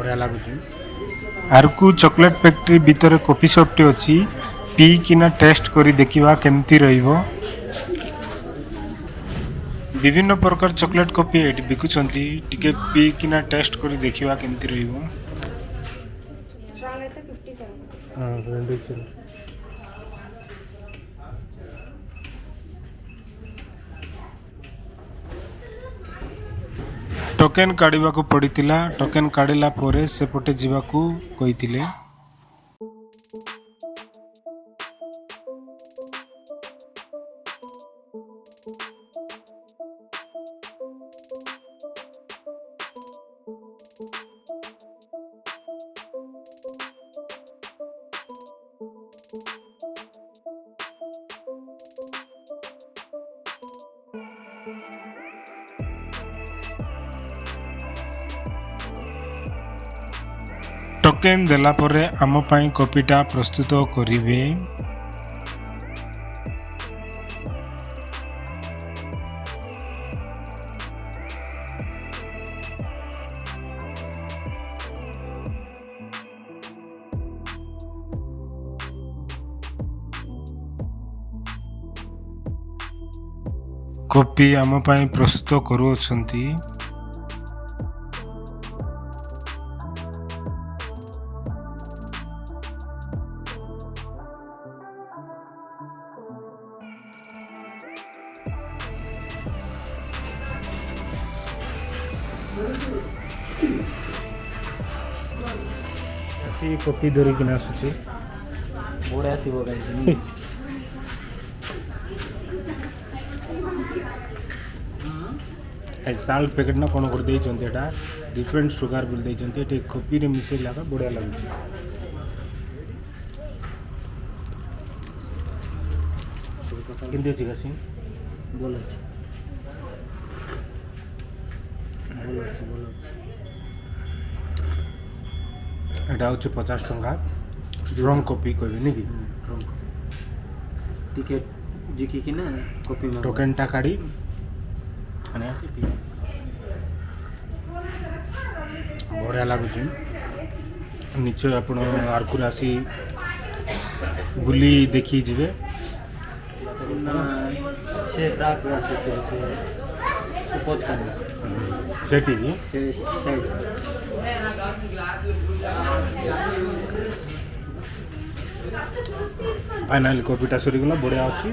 बढ़िया लगुच आरकू chocolate factory भीतर कॉफी शॉप टी अच्छी पी किना टेस्ट करी देखिबा केमती रहिबो। विभिन्न प्रकार चॉकलेट कॉफी एटी बिकुचंती टिके पी किना टेस्ट करी देखिबा केमती रहिबो। स्ट्रांग అయితే 57 हां रेंडू चल टोकेन काढ़ा को पड़ीतिला टोकेन काढ़िला पोरे सेपटे जीवाकू कहितिले। टोकेन देला परे आम पाई कॉफीटा प्रस्तुत करिवे। कॉफी आम पाई प्रस्तुत करुअछंती। कॉफी धरी कि आसुचे बढ़िया थी गाई साल्ट पैकेट ना कौन कर देइचंती एटा डिफरेंट सुगार बिल देइचंती एटे कॉफी रे मिसेला का बढ़िया लाଗୁଛି। किंदे अछि गासी बोल बोल एटा होचे 50 टंका स्ट्रॉन्ग कॉफी कहबे नि कि टिकेट जिकी कि ना कॉपी में टोकेन टा काढी आणि आसी पी बढ़िया लाଗୁଛି। निश्चय आपण आरकुर आसी बुली देखी जिवे से ट्रैक रास्ते से पोच करना सेठी से साइड फाइनल कॉफीटा सरी गला बढ़िया अछि।